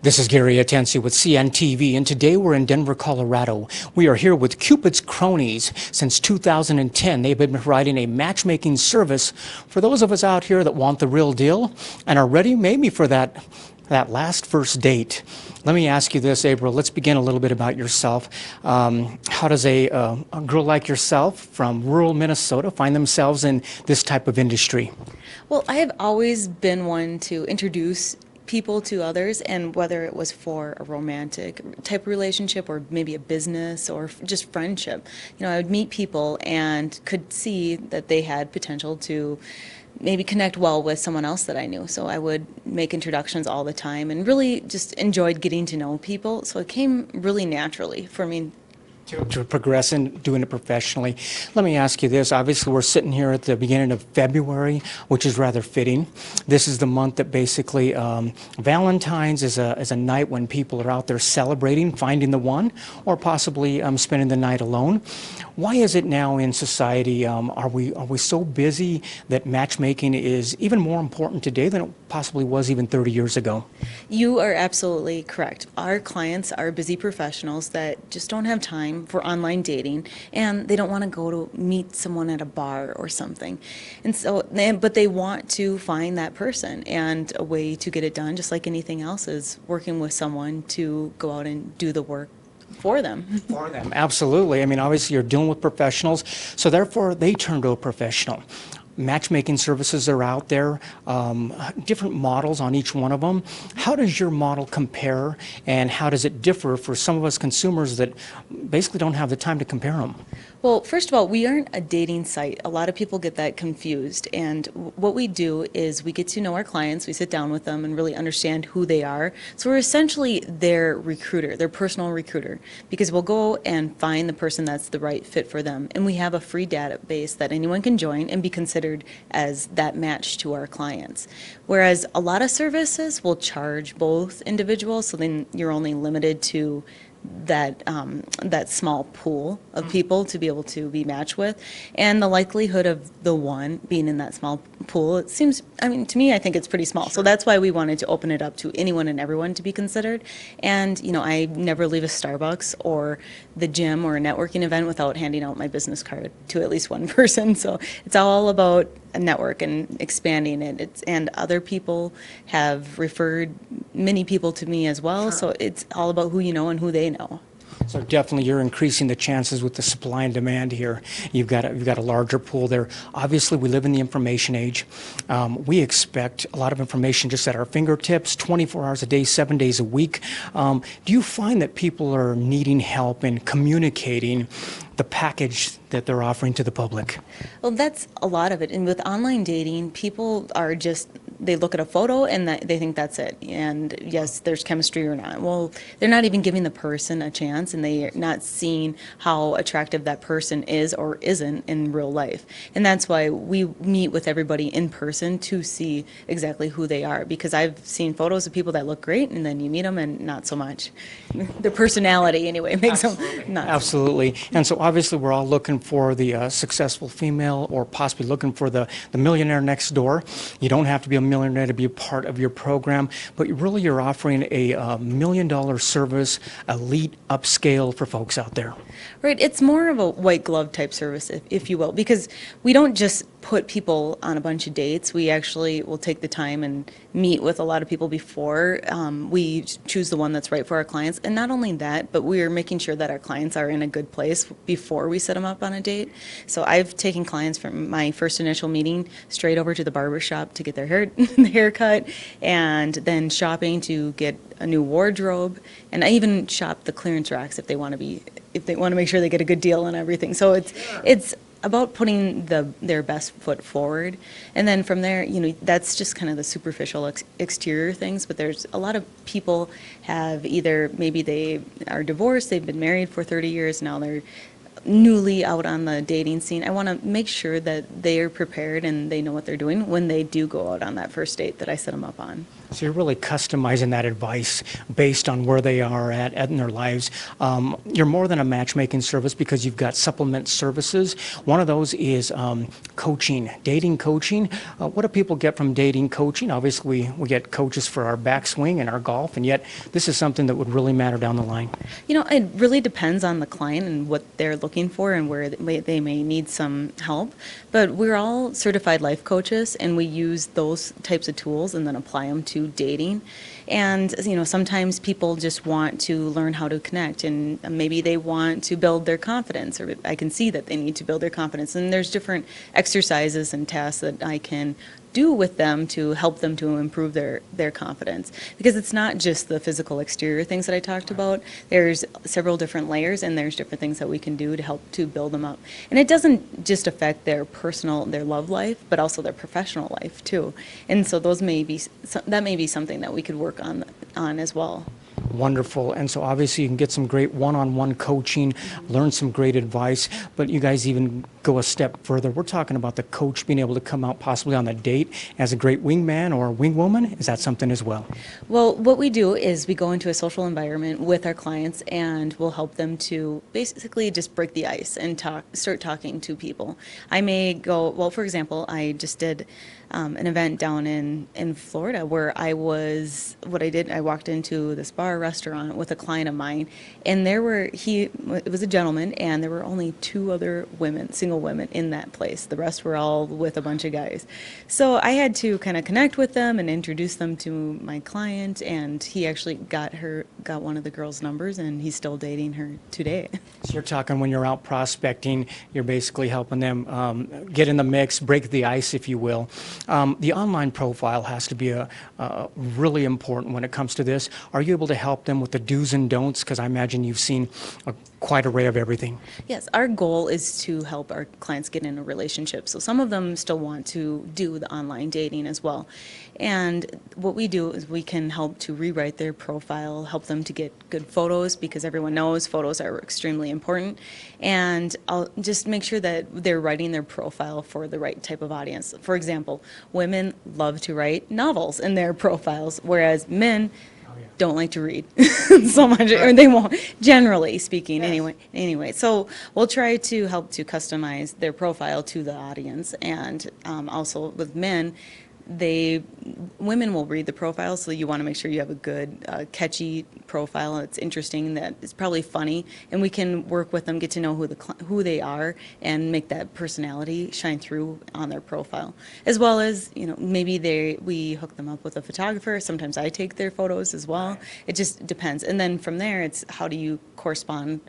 This is Gary Atensi with CNTV, and today we're in Denver, Colorado. We are here with Cupid's cronies. Since 2010, they've been providing a matchmaking service for those of us out here that want the real deal and are ready maybe for that last first date. Let me ask you this, April. Let's begin a little bit about yourself. How does a girl like yourself from rural Minnesota find themselves in this type of industry? Well, I have always been one to introduce people to others, and whether it was for a romantic type of relationship or maybe a business or just friendship, I would meet people and could see that they had potential to maybe connect well with someone else that I knew. So I would make introductions all the time and really just enjoyed getting to know people. So it came really naturally for me to progress in doing it professionally. Let me ask you this. Obviously, we're sitting here at the beginning of February, which is rather fitting. This is the month that basically Valentine's is a night when people are out there celebrating, finding the one, or possibly spending the night alone. Why is it now in society, are we so busy that matchmaking is even more important today than it possibly was even 30 years ago? You are absolutely correct. Our clients are busy professionals that just don't have time for online dating, and they don't want to go to meet someone at a bar or something. And so, but they want to find that person, and a way to get it done, just like anything else, is working with someone to go out and do the work for them. For them, absolutely. I mean, obviously you're dealing with professionals, so therefore they turn to a professional. Matchmaking services are out there, different models on each one of them. How does your model compare, and how does it differ for some of us consumers that basically don't have the time to compare them? Well, first of all, we aren't a dating site. A lot of people get that confused. And what we do is we get to know our clients, we sit down with them and really understand who they are. So we're essentially their recruiter, their personal recruiter, because we'll go and find the person that's the right fit for them. And we have a free database that anyone can join and be considered as that match to our clients. Whereas a lot of services will charge both individuals, so then you're only limited to that small pool of people to be able to be matched with, and the likelihood of the one being in that small pool, it seems, I mean, to me, I think it's pretty small. So that's why we wanted to open it up to anyone and everyone to be considered. And I never leave a Starbucks or the gym or a networking event without handing out my business card to at least one person. So it's all about a network and expanding it. And other people have referred many people to me as well. Sure. So it's all about who you know and who they know. So definitely you're increasing the chances with the supply and demand here. You've got a larger pool there. Obviously, we live in the information age. We expect a lot of information just at our fingertips, 24 hours a day, 7 days a week. Do you find that people are needing help in communicating the package that they're offering to the public? Well, that's a lot of it. And with online dating, people are just, they look at a photo and they think that's it. And yes, there's chemistry or not. Well, they're not even giving the person a chance, and they're not seeing how attractive that person is or isn't in real life. And that's why we meet with everybody in person to see exactly who they are. Because I've seen photos of people that look great, and then you meet them and not so much. Their personality, anyway, makes them nuts. Absolutely. And so obviously we're all looking for the successful female, or possibly looking for the millionaire next door. You don't have to be a millionaire to be a part of your program, but really you're offering a $1 million service, elite upscale for folks out there. Right, it's more of a white glove type service, if you will, because we don't just put people on a bunch of dates. We actually will take the time and meet with a lot of people before we choose the one that's right for our clients. And not only that, but we're making sure that our clients are in a good place before we set them up on a date. So I've taken clients from my first initial meeting straight over to the barber shop to get their haircut, and then shopping to get a new wardrobe, and I even shop the clearance racks if they want to make sure they get a good deal and everything. So it's about putting their best foot forward, and then from there, that's just kind of the superficial exterior things. But there's a lot of people have either maybe they are divorced, they've been married for 30 years, now they're newly out on the dating scene, I want to make sure that they are prepared and they know what they're doing when they do go out on that first date that I set them up on. So you're really customizing that advice based on where they are at in their lives. You're more than a matchmaking service because you've got supplement services. One of those is coaching, dating coaching. What do people get from dating coaching? Obviously, we get coaches for our backswing and our golf, and yet this is something that would really matter down the line. It really depends on the client and what they're looking for and where they may need some help. But we're all certified life coaches, and we use those types of tools and then apply them to dating. And sometimes people just want to learn how to connect, and maybe they want to build their confidence, or I can see that they need to build their confidence, and there's different exercises and tasks that I can do with them to help them to improve their confidence, because it's not just the physical exterior things that I talked about. There's several different layers, and there's different things that we can do to help to build them up. And it doesn't just affect their love life, but also their professional life too. And so that may be something that we could work on as well. Wonderful. And so obviously you can get some great one-on-one coaching, learn some great advice, but you guys even go a step further. We're talking about the coach being able to come out possibly on a date as a great wingman or wingwoman. Is that something as well? Well, what we do is we go into a social environment with our clients, and we'll help them to basically just break the ice and start talking to people. I may go, well, for example, I just did an event down in Florida where I walked into this bar restaurant with a client of mine, and it was a gentleman, and there were only 2 other women, single women in that place. The rest were all with a bunch of guys. So I had to kind of connect with them and introduce them to my client, and he actually got one of the girls' numbers, and he's still dating her today. So you're talking when you're out prospecting, you're basically helping them get in the mix, break the ice, if you will. The online profile has to be really important when it comes to this. Are you able to help them with the do's and don'ts? Because I imagine you've seen a quite array of everything. Yes, our goal is to help our clients get in a relationship. So some of them still want to do the online dating as well. And what we do is we can help to rewrite their profile, help them to get good photos, because everyone knows photos are extremely important. And I'll just make sure that they're writing their profile for the right type of audience. For example, women love to write novels in their profiles, whereas men don't like to read so much, or they won't, generally speaking. Yes. Anyway, so we'll try to help to customize their profile to the audience. And also with men, women will read the profile, so you want to make sure you have a good, catchy profile. It's interesting, that it's probably funny, and we can work with them, get to know who they are, and make that personality shine through on their profile. As well as, maybe we hook them up with a photographer. Sometimes I take their photos as well. Right. It just depends. And then from there, it's how do you correspond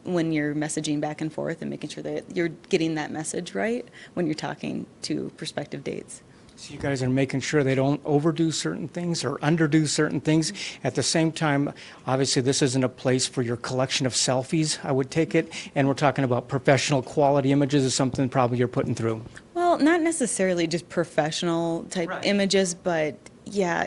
when you're messaging back and forth, and making sure that you're getting that message right when you're talking to prospective dates. So you guys are making sure they don't overdo certain things or underdo certain things. At the same time, obviously this isn't a place for your collection of selfies, I would take it. And we're talking about professional quality images is something probably you're putting through. Well, not necessarily just professional type images, but yeah,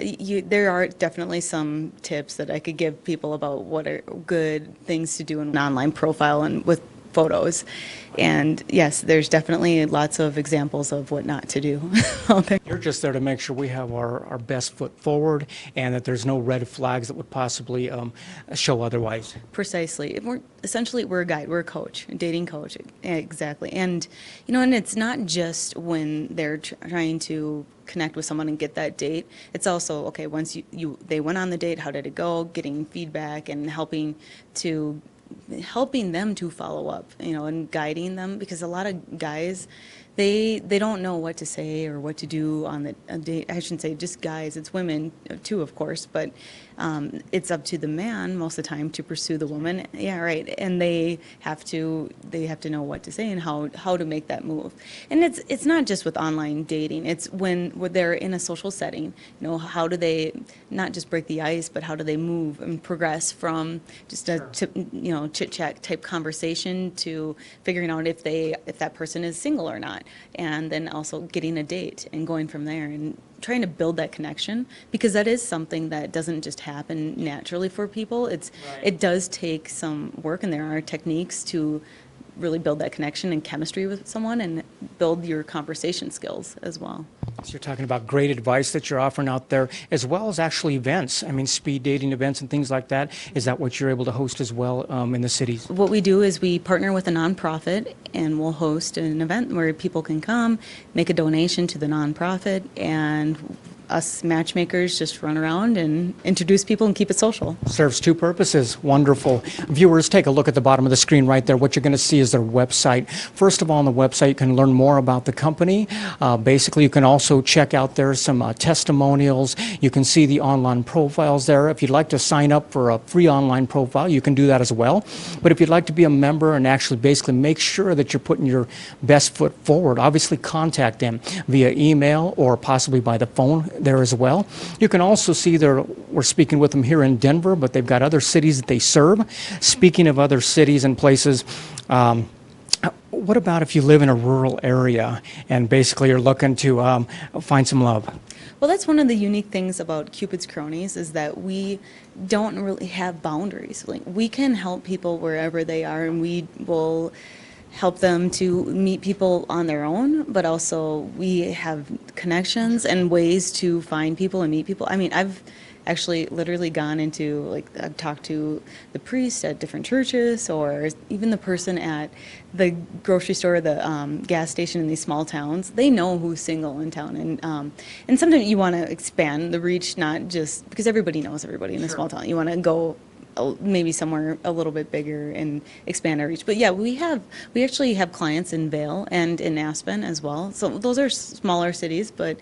there are definitely some tips that I could give people about what are good things to do in an online profile and with photos. And yes, there's definitely lots of examples of what not to do out there. You're just there to make sure we have our best foot forward, and that there's no red flags that would possibly show otherwise. Precisely. We're a guide, we're a coach, a dating coach. Exactly. And and it's not just when they're trying to connect with someone and get that date. It's also, okay, once they went on the date, how did it go? Getting feedback and helping them to follow up, and guiding them, because a lot of guys, they don't know what to say or what to do on a date. I shouldn't say just guys, it's women too, of course, but it's up to the man most of the time to pursue the woman. Yeah, right. And they have to know what to say and how to make that move. And it's not just with online dating. It's when they're in a social setting. How do they not just break the ice, but how do they move and progress from just a chit chat type conversation to figuring out if that person is single or not, and then also getting a date and going from there and trying to build that connection, because that is something that doesn't just happen naturally for people. It does take some work, and there are techniques to really build that connection and chemistry with someone and build your conversation skills as well. So you're talking about great advice that you're offering out there, as well as actually events. I mean, speed dating events and things like that. Is that what you're able to host as well in the cities? What we do is we partner with a nonprofit, and we'll host an event where people can come, make a donation to the nonprofit, and us matchmakers just run around and introduce people and keep it social. Serves two purposes. Wonderful. Viewers, take a look at the bottom of the screen right there. What you're going to see is their website. First of all, on the website, you can learn more about the company. Basically, you can also check out there some testimonials. You can see the online profiles there. If you'd like to sign up for a free online profile, you can do that as well. But if you'd like to be a member and actually basically make sure that you're putting your best foot forward, obviously contact them via email or possibly by the phone there as well. You can also see we're speaking with them here in Denver, but they've got other cities that they serve. Speaking of other cities and places, what about if you live in a rural area and basically you're looking to find some love? Well, that's one of the unique things about Cupid's Cronies is that we don't really have boundaries. Like, we can help people wherever they are, and we will help them to meet people on their own, but also we have connections and ways to find people and meet people. I mean, I've actually literally gone into, like, I've talked to the priest at different churches, or even the person at the grocery store, the gas station in these small towns. They know who's single in town, and sometimes you want to expand the reach, not just because everybody knows everybody in a small town. You want to go maybe somewhere a little bit bigger and expand our reach. But yeah, we actually have clients in Vail and in Aspen as well. So those are smaller cities, but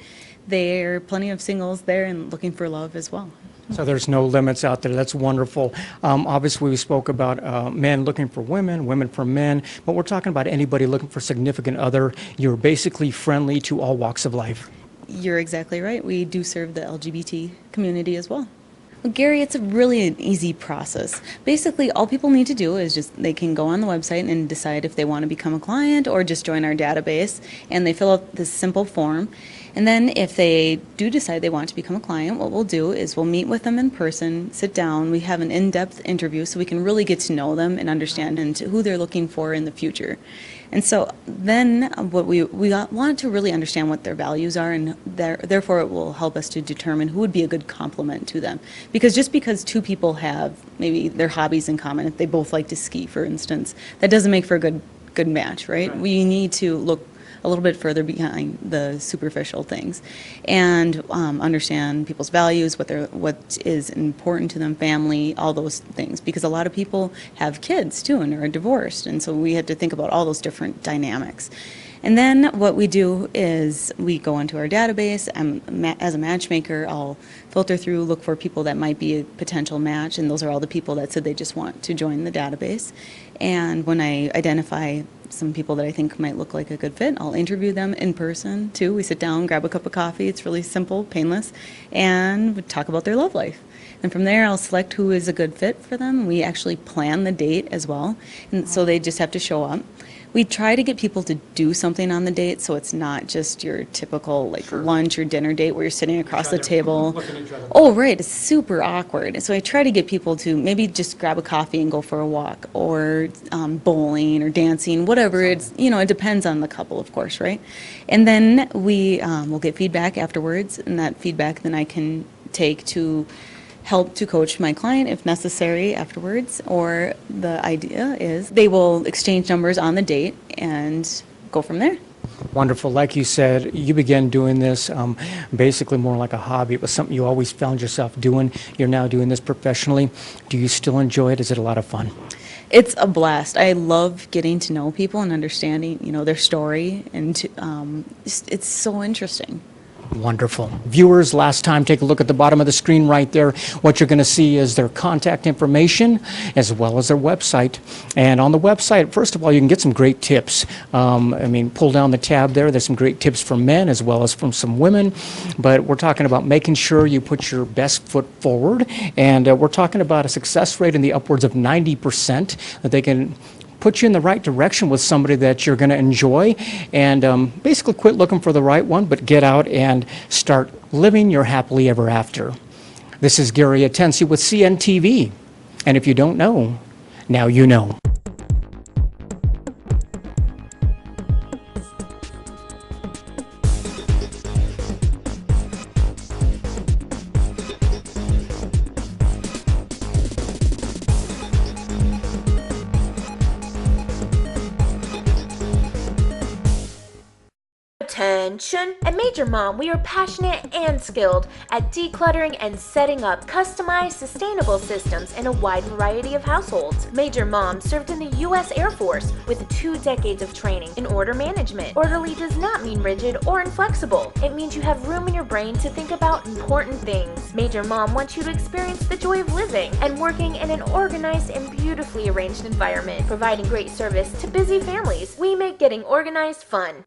there are plenty of singles there and looking for love as well. So there's no limits out there. That's wonderful. Obviously, we spoke about men looking for women, women for men, but we're talking about anybody looking for significant other. You're basically friendly to all walks of life. You're exactly right. We do serve the LGBT community as well. Well, Gary, it's really an easy process. Basically, all people need to do is they can go on the website and decide if they want to become a client or just join our database, and they fill out this simple form. And then if they do decide they want to become a client, what we'll do is we'll meet with them in person, sit down, we have an in-depth interview so we can really get to know them and understand who they're looking for in the future. And so then what we want to really understand what their values are, and therefore it will help us to determine who would be a good complement to them. Because just because two people have maybe their hobbies in common, if they both like to ski, for instance, that doesn't make for a good match, right? We need to look a little bit further behind the superficial things and understand people's values, what is important to them, family, all those things. Because a lot of people have kids too and are divorced, and so we had to think about all those different dynamics. And then what we do is we go into our database. As a matchmaker, I'll filter through, look for people that might be a potential match, and those are all the people that said they just want to join the database. And when I identify some people that I think might look like a good fit, I'll interview them in person too. We sit down, grab a cup of coffee. It's really simple, painless, and we talk about their love life. And from there, I'll select who is a good fit for them. We actually plan the date as well, and so they just have to show up. We try to get people to do something on the date, so it's not just your typical lunch or dinner date where you're sitting across the table. Oh, right, it's super awkward. So I try to get people to maybe just grab a coffee and go for a walk, or bowling or dancing, whatever. It depends on the couple, of course, right? And then we will get feedback afterwards, and that feedback then I can take to help to coach my client if necessary afterwards, or the idea is they will exchange numbers on the date and go from there. Wonderful. Like you said, you began doing this basically more like a hobby. It was something you always found yourself doing. You're now doing this professionally. Do you still enjoy it? Is it a lot of fun? It's a blast. I love getting to know people and understanding, their story, and it's so interesting. Wonderful. Viewers, last time, take a look at the bottom of the screen right there. What you're going to see is their contact information as well as their website. And on the website, first of all, you can get some great tips. Pull down the tab there. There's some great tips from men as well as from some women. But we're talking about making sure you put your best foot forward. And we're talking about a success rate in the upwards of 90%, that they can put you in the right direction with somebody that you're going to enjoy, and basically quit looking for the right one, but get out and start living your happily ever after. This is Gary Atensi with CNTV, and if you don't know, now you know. Ironwoman Chun. At Major Mom, we are passionate and skilled at decluttering and setting up customized, sustainable systems in a wide variety of households. Major Mom served in the U.S. Air Force with 2 decades of training in order management. Orderly does not mean rigid or inflexible. It means you have room in your brain to think about important things. Major Mom wants you to experience the joy of living and working in an organized and beautifully arranged environment, providing great service to busy families. We make getting organized fun.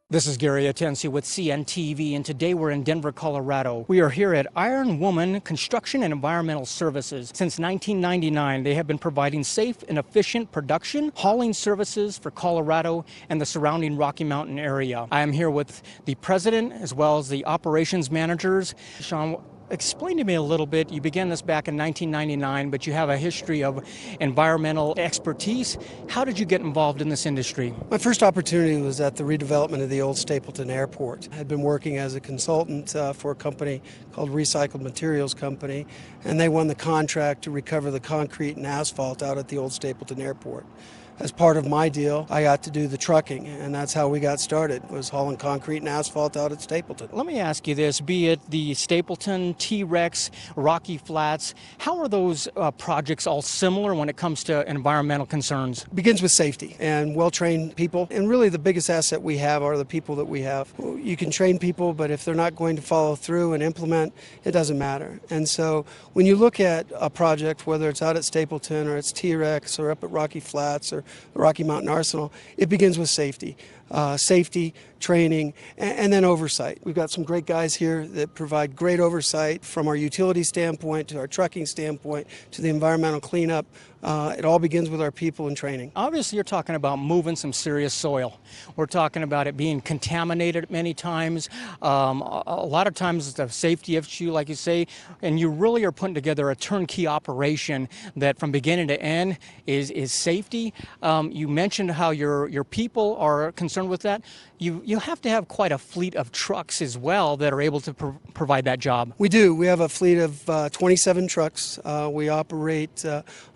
This is Gary Atensi with CNTV, and today we're in Denver, Colorado. We are here at Iron Woman Construction and Environmental Services. Since 1999, they have been providing safe and efficient production, hauling services for Colorado and the surrounding Rocky Mountain area. I am here with the president as well as the operations managers. Sean, explain to me a little bit. You began this back in 1999, but you have a history of environmental expertise. How did you get involved in this industry? My first opportunity was at the redevelopment of the old Stapleton Airport. I had been working as a consultant for a company called Recycled Materials Company, and they won the contract to recover the concrete and asphalt out at the old Stapleton Airport. As part of my deal, I got to do the trucking, and that's how we got started, was hauling concrete and asphalt out at Stapleton. Let me ask you this, be it the Stapleton, T-Rex, Rocky Flats, how are those projects all similar when it comes to environmental concerns? It begins with safety and well-trained people, and really the biggest asset we have are the people that we have. You can train people, but if they're not going to follow through and implement, it doesn't matter. And so when you look at a project, whether it's out at Stapleton or it's T-Rex or up at Rocky Flats or the Rocky Mountain Arsenal, it begins with safety. Safety, training, and then oversight. We've got some great guys here that provide great oversight from our utility standpoint to our trucking standpoint to the environmental cleanup. It all begins with our people and training. Obviously, you're talking about moving some serious soil. We're talking about it being contaminated many times. A lot of times it's a safety issue, like you say, and you really are putting together a turnkey operation that from beginning to end is safety. You mentioned how your people are concerned with that. You have to have quite a fleet of trucks as well that are able to provide that job. We do. We have a fleet of 27 trucks. We operate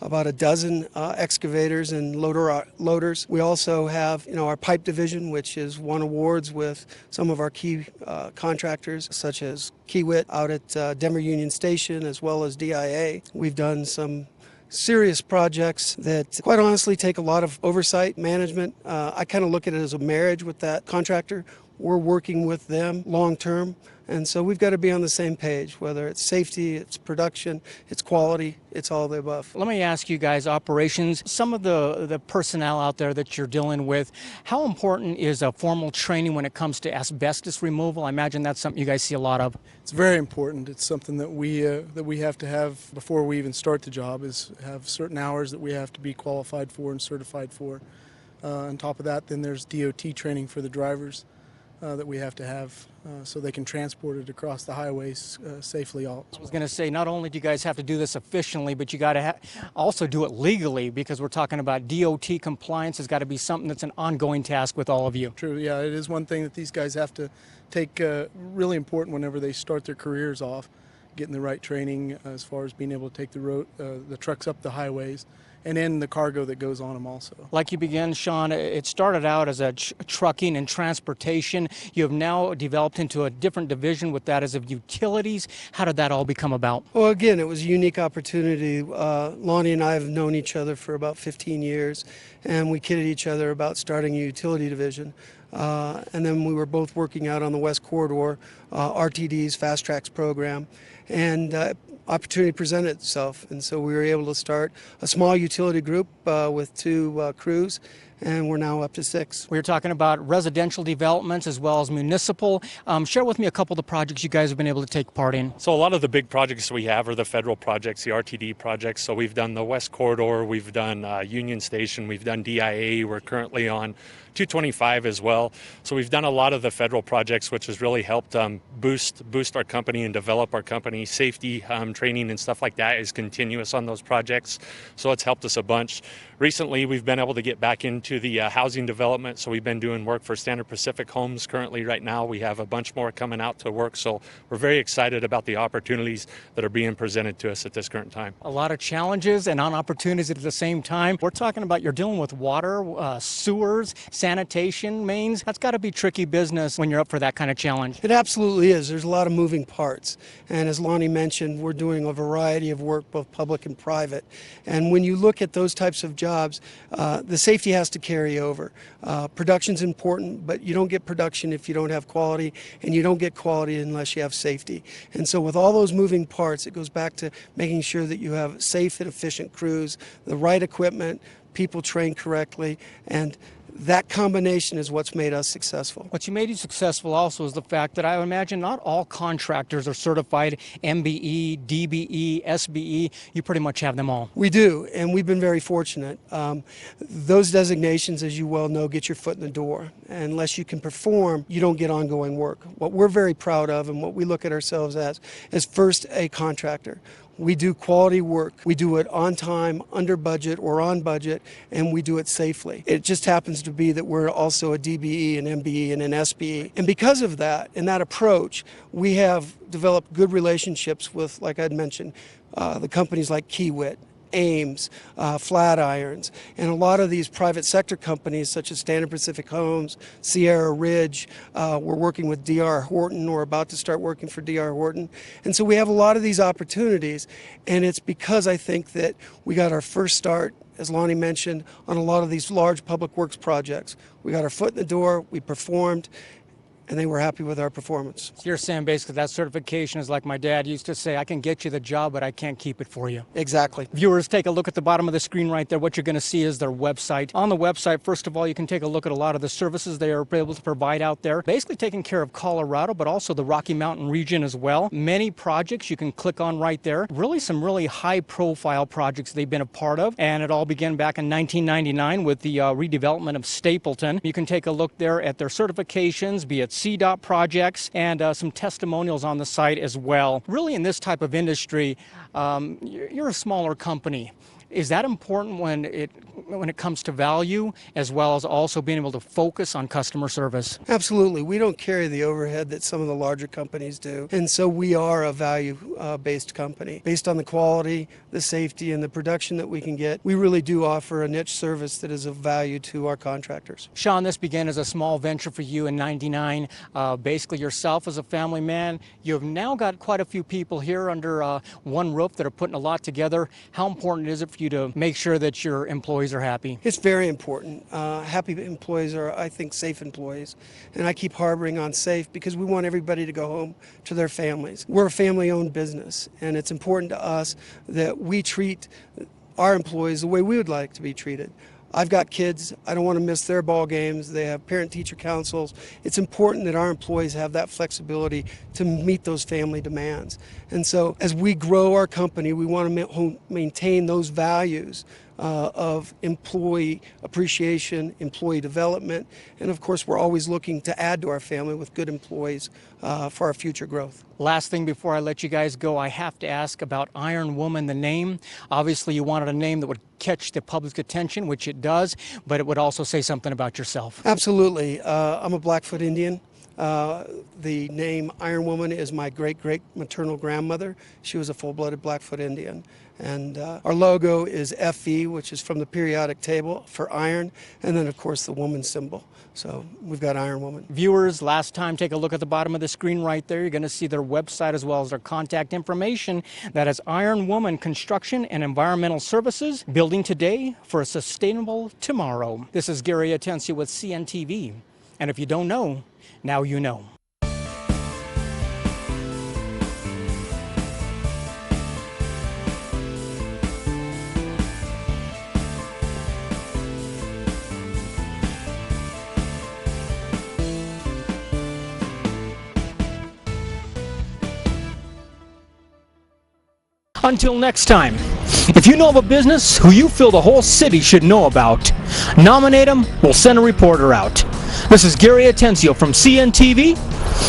about a dozen excavators and loaders. We also have, our pipe division, which has won awards with some of our key contractors, such as Kiewit out at Denver Union Station, as well as DIA. We've done some serious projects that quite honestly take a lot of oversight management. I kind of look at it as a marriage with that contractor. We're working with them long term, and so we've got to be on the same page, whether it's safety, it's production, it's quality, it's all of the above. Let me ask you guys, operations, some of the personnel out there that you're dealing with, how important is a formal training when it comes to asbestos removal? I imagine that's something you guys see a lot of. It's very important. It's something that we have to have before we even start the job, is have certain hours that we have to be qualified for and certified for. On top of that, then there's DOT training for the drivers that we have to have so they can transport it across the highways safely. I was going to say, not only do you guys have to do this efficiently, but you got to also do it legally, because we're talking about DOT compliance. Has got to be something that's an ongoing task with all of you. True, yeah, it is one thing that these guys have to take really important whenever they start their careers off, getting the right training as far as being able to take the trucks up the highways, and then the cargo that goes on them also. Like you began, Sean, it started out as a trucking and transportation. You have now developed into a different division with that as of utilities. How did that all become about? Well, again, it was a unique opportunity. Lonnie and I have known each other for about 15 years, and we kidded each other about starting a utility division. And then we were both working out on the West Corridor RTD's Fast Tracks program, and opportunity presented itself. And so we were able to start a small utility group with 2 crews, and we're now up to 6. We were talking about residential developments as well as municipal. Share with me a couple of the projects you guys have been able to take part in. So a lot of the big projects we have are the federal projects, the RTD projects. So we've done the West Corridor, we've done Union Station, we've done DIA, we're currently on 225 as well. So we've done a lot of the federal projects, which has really helped boost our company and develop our company. Safety training and stuff like that is continuous on those projects. So it's helped us a bunch. Recently, we've been able to get back into the housing development. So we've been doing work for Standard Pacific Homes currently right now. We have a bunch more coming out to work. So we're very excited about the opportunities that are being presented to us at this current time. A lot of challenges and opportunities at the same time. We're talking about you're dealing with water, sewers, sanitation mains. That's got to be tricky business when you're up for that kind of challenge. It absolutely is. There's a lot of moving parts. And as Lonnie mentioned, we're doing a variety of work, both public and private. And when you look at those types of jobs, the safety has to carry over. Production's important, but you don't get production if you don't have quality, and you don't get quality unless you have safety. And so with all those moving parts, it goes back to making sure that you have safe and efficient crews, the right equipment, people trained correctly, and that combination is what's made us successful. What made you successful also is the fact that I imagine not all contractors are certified MBE, DBE, SBE. You pretty much have them all. We do, and we've been very fortunate. Those designations, as you well know, get your foot in the door. And unless you can perform, you don't get ongoing work. What we're very proud of and what we look at ourselves as is first a contractor. We do quality work. We do it on time, under budget, or on budget, and we do it safely. It just happens to be that we're also a DBE, an MBE, and an SBE. And because of that, and that approach, we have developed good relationships with, like I'd mentioned, the companies like Kiewit, Ames, Flatirons, and a lot of these private sector companies such as Standard Pacific Homes, Sierra Ridge. We're working with D.R. Horton, or about to start working for D.R. Horton. And so we have a lot of these opportunities, and it's because I think that we got our first start, as Lonnie mentioned, on a lot of these large public works projects. We got our foot in the door, we performed, and they were happy with our performance. So you're saying basically that certification is like my dad used to say, I can get you the job, but I can't keep it for you. Exactly. Viewers, take a look at the bottom of the screen right there. What you're going to see is their website. On the website, first of all, you can take a look at a lot of the services they are able to provide out there, basically taking care of Colorado, but also the Rocky Mountain region as well. Many projects you can click on right there. Really some really high-profile projects they've been a part of, and it all began back in 1999 with the redevelopment of Stapleton. You can take a look there at their certifications, be it CDOT projects, and some testimonials on the site as well. Really, in this type of industry, you're a smaller company. Is that important when it comes to value, as well as also being able to focus on customer service? Absolutely. We don't carry the overhead that some of the larger companies do. And so we are a value-based company. Based on the quality, the safety, and the production that we can get, we really do offer a niche service that is of value to our contractors. Sean, this began as a small venture for you in '99. Basically, yourself as a family man. You have now got quite a few people here under one roof that are putting a lot together. How important is it for you to make sure that your employees are happy? It's very important. Happy employees are, I think, safe employees. And I keep harboring on safe because we want everybody to go home to their families. We're a family-owned business, and it's important to us that we treat our employees the way we would like to be treated. I've got kids. I don't want to miss their ball games. They have parent-teacher councils. It's important that our employees have that flexibility to meet those family demands. And so as we grow our company, we want to maintain those values of employee appreciation, employee development, and of course we're always looking to add to our family with good employees for our future growth. Last thing before I let you guys go, I have to ask about Iron Woman, the name. Obviously you wanted a name that would catch the public's attention, which it does, but it would also say something about yourself. Absolutely. I'm a Blackfoot Indian. The name Iron Woman is my great-great-maternal grandmother. She was a full-blooded Blackfoot Indian. And our logo is FE, which is from the periodic table for iron, and then of course the woman symbol. So we've got Iron Woman. Viewers, last time, take a look at the bottom of the screen right there. You're going to see their website as well as their contact information. That is Iron Woman Construction and Environmental Services, building today for a sustainable tomorrow. This is Gary Atencio with CNTV. And if you don't know, now you know. Until next time, if you know of a business who you feel the whole city should know about, nominate them, we'll send a reporter out. This is Gary Atencio from CNTV,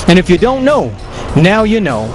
and if you don't know, now you know.